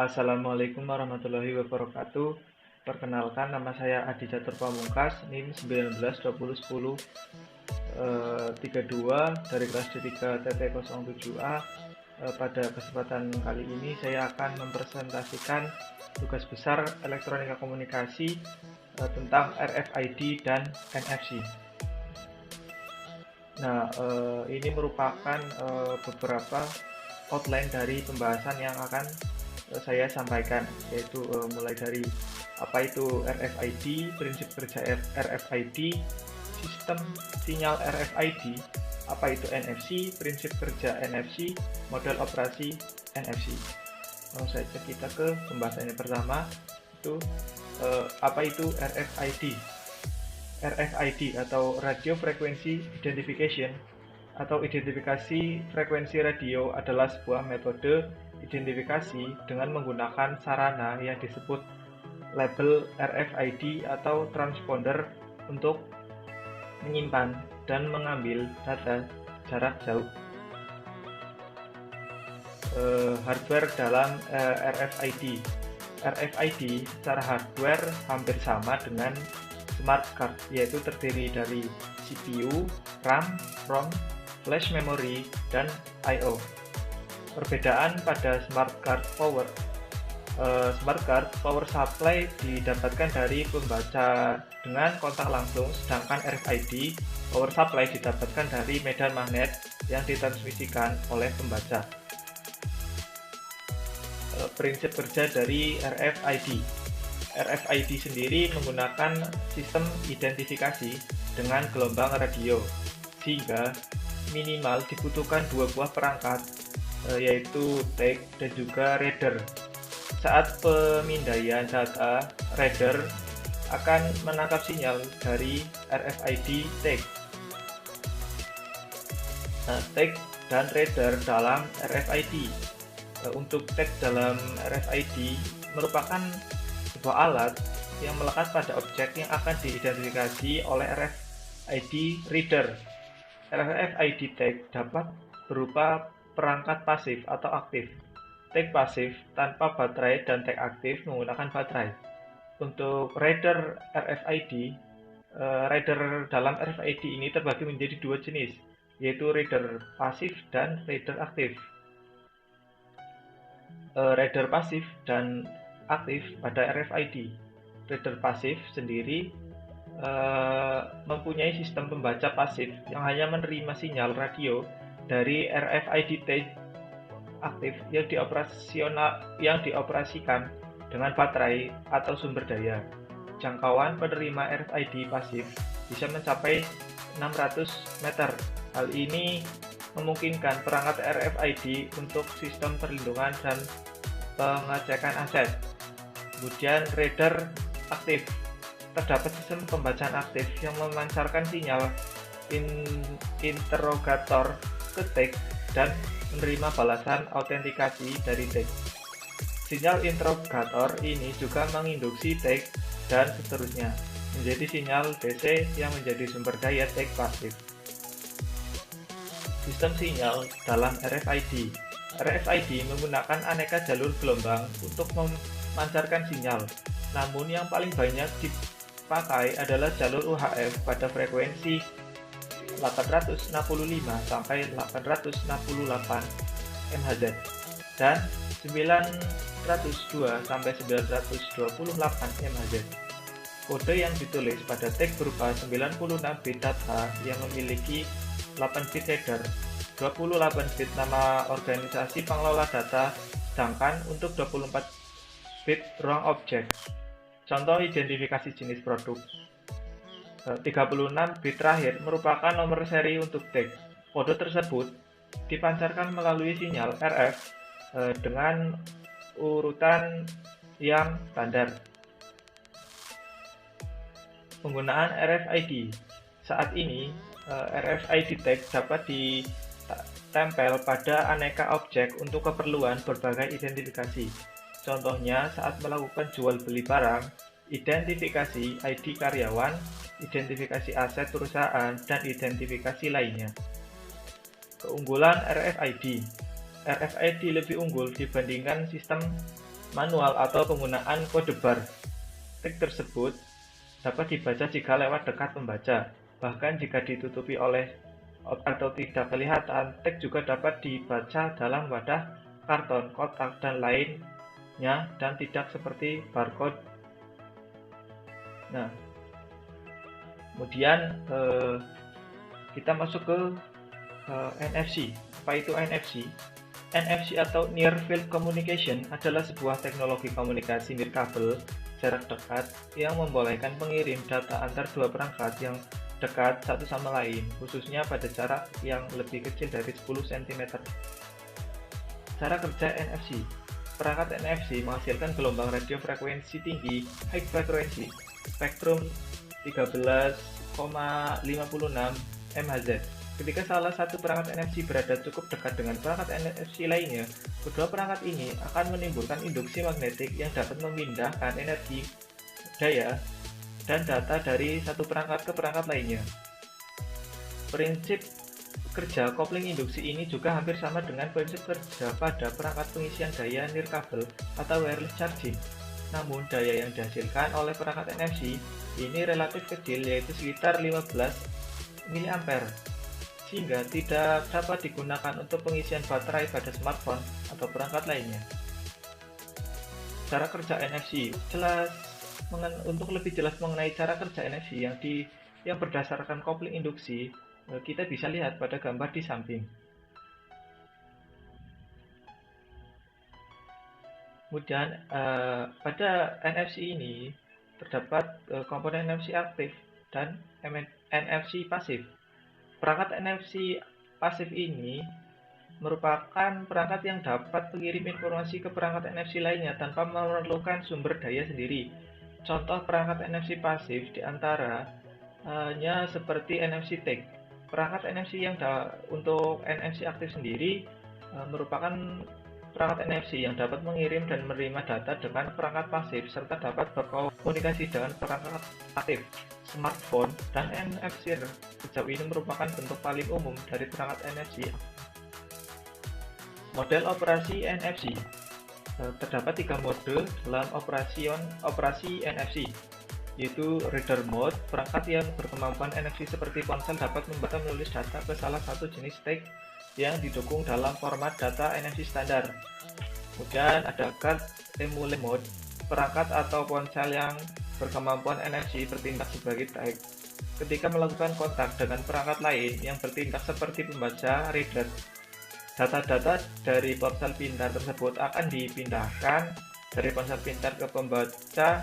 Assalamualaikum warahmatullahi wabarakatuh. Perkenalkan, nama saya Adi Catur Pamungkas, NIM 19 2010 32 dari kelas D3 TT07A. Pada kesempatan kali ini saya akan mempresentasikan tugas besar elektronika komunikasi tentang RFID dan NFC. Nah, ini merupakan beberapa outline dari pembahasan yang akan saya sampaikan, yaitu mulai dari apa itu RFID, prinsip kerja RFID, sistem sinyal RFID, apa itu NFC, prinsip kerja NFC, model operasi NFC. Langsung saja kita ke pembahasannya. Pertama itu apa itu RFID. RFID atau Radio Frequency Identification atau identifikasi frekuensi radio adalah sebuah metode identifikasi dengan menggunakan sarana yang disebut label RFID atau transponder untuk menyimpan dan mengambil data jarak jauh. Hardware dalam RFID. RFID secara hardware hampir sama dengan smart card, yaitu terdiri dari CPU, RAM, ROM, flash memory, dan I/O. Perbedaan pada smart card power supply didapatkan dari pembaca dengan kontak langsung, sedangkan RFID power supply didapatkan dari medan magnet yang ditransmisikan oleh pembaca. Prinsip kerja dari RFID. RFID sendiri menggunakan sistem identifikasi dengan gelombang radio, sehingga minimal dibutuhkan dua buah perangkat, yaitu tag dan juga reader. Saat pemindaian data, reader akan menangkap sinyal dari RFID tag. Tag dan reader dalam RFID. Untuk tag dalam RFID merupakan sebuah alat yang melekat pada objek yang akan diidentifikasi oleh RFID reader. RFID tag dapat berupa perangkat pasif atau aktif. Tag pasif tanpa baterai dan tag aktif menggunakan baterai. Untuk reader RFID, reader dalam RFID ini terbagi menjadi dua jenis, yaitu reader pasif dan reader aktif. Reader pasif dan aktif pada RFID. Reader pasif sendiri mempunyai sistem pembaca pasif yang hanya menerima sinyal radio dari RFID tag aktif yang dioperasikan dengan baterai atau sumber daya. Jangkauan penerima RFID pasif bisa mencapai 600 meter. Hal ini memungkinkan perangkat RFID untuk sistem perlindungan dan pengecekan aset. Kemudian reader aktif. Terdapat sistem pembacaan aktif yang memancarkan sinyal interrogator ke tag dan menerima balasan autentikasi dari tag. Sinyal interrogator ini juga menginduksi tag dan seterusnya, menjadi sinyal DC yang menjadi sumber daya tag pasif. Sistem sinyal dalam RFID. RFID menggunakan aneka jalur gelombang untuk memancarkan sinyal, namun yang paling banyak dipakai adalah jalur UHF pada frekuensi 865 sampai 868 MHz dan 902 sampai 928 MHz. Kode yang ditulis pada tag berupa 96 bit data yang memiliki 8 bit header, 28 bit nama organisasi pengelola data, sedangkan untuk 24 bit ruang objek. Contoh identifikasi jenis produk. 36 bit terakhir merupakan nomor seri untuk tag. Kode tersebut dipancarkan melalui sinyal RF dengan urutan yang standar. Penggunaan RFID. Saat ini RFID tag dapat ditempel pada aneka objek untuk keperluan berbagai identifikasi. Contohnya saat melakukan jual beli barang, identifikasi ID karyawan, identifikasi aset perusahaan, dan identifikasi lainnya. Keunggulan RFID. RFID lebih unggul dibandingkan sistem manual atau penggunaan kode bar. Tag tersebut dapat dibaca jika lewat dekat pembaca. Bahkan jika ditutupi oleh atau tidak kelihatan, tag juga dapat dibaca dalam wadah karton, kotak, dan lainnya dan tidak seperti barcode. Nah, kemudian kita masuk ke NFC. Apa itu NFC? NFC atau Near Field Communication adalah sebuah teknologi komunikasi nirkabel jarak dekat yang membolehkan pengirim data antar dua perangkat yang dekat satu sama lain, khususnya pada jarak yang lebih kecil dari 10 cm. Cara kerja NFC. Perangkat NFC menghasilkan gelombang radio frekuensi tinggi high frequency spektrum 13,56 MHz. Ketika salah satu perangkat NFC berada cukup dekat dengan perangkat NFC lainnya, kedua perangkat ini akan menimbulkan induksi magnetik yang dapat memindahkan energi, daya, dan data dari satu perangkat ke perangkat lainnya. Prinsip kerja kopling induksi ini juga hampir sama dengan prinsip kerja pada perangkat pengisian daya nirkabel atau wireless charging. Namun, daya yang dihasilkan oleh perangkat NFC ini relatif kecil, yaitu sekitar 15 mA, sehingga tidak dapat digunakan untuk pengisian baterai pada smartphone atau perangkat lainnya. Cara kerja NFC. Untuk lebih jelas mengenai cara kerja NFC yang berdasarkan kopling induksi, kita bisa lihat pada gambar di samping. Kemudian pada NFC ini terdapat komponen NFC aktif dan NFC pasif. Perangkat NFC pasif ini merupakan perangkat yang dapat mengirim informasi ke perangkat NFC lainnya tanpa memerlukan sumber daya sendiri. Contoh perangkat NFC pasif diantaranya seperti NFC tag. Perangkat NFC yang untuk NFC aktif sendiri merupakan perangkat NFC yang dapat mengirim dan menerima data dengan perangkat pasif serta dapat berkomunikasi dengan perangkat aktif, smartphone, dan NFC. Sejauh ini merupakan bentuk paling umum dari perangkat NFC. Model operasi NFC. Terdapat 3 mode dalam operasi NFC, yaitu reader mode. Perangkat yang berkemampuan NFC seperti ponsel dapat membaca menulis data ke salah satu jenis tag yang didukung dalam format data NFC standar. Kemudian ada card emule mode. Perangkat atau ponsel yang berkemampuan NFC bertindak sebagai tag ketika melakukan kontak dengan perangkat lain yang bertindak seperti pembaca reader. Data-data dari ponsel pintar tersebut akan dipindahkan dari ponsel pintar ke pembaca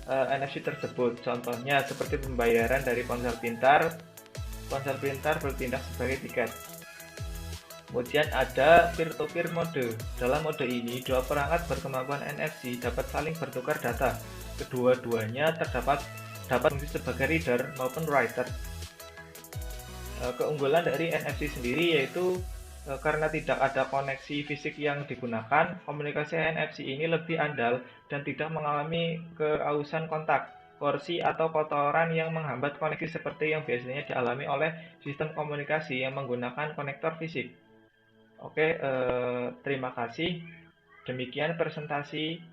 NFC tersebut. Contohnya seperti pembayaran dari ponsel pintar bertindak sebagai tiket. Kemudian ada peer-to-peer mode. Dalam mode ini, dua perangkat berkemampuan NFC dapat saling bertukar data. Kedua-duanya dapat fungsi sebagai reader maupun writer. Keunggulan dari NFC sendiri yaitu karena tidak ada koneksi fisik yang digunakan, komunikasi NFC ini lebih andal dan tidak mengalami keausan kontak, korsi, atau kotoran yang menghambat koneksi seperti yang biasanya dialami oleh sistem komunikasi yang menggunakan konektor fisik. Oke, terima kasih. Demikian presentasi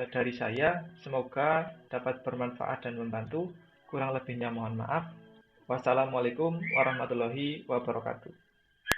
dari saya. Semoga dapat bermanfaat dan membantu. Kurang lebihnya mohon maaf. Wassalamualaikum warahmatullahi wabarakatuh.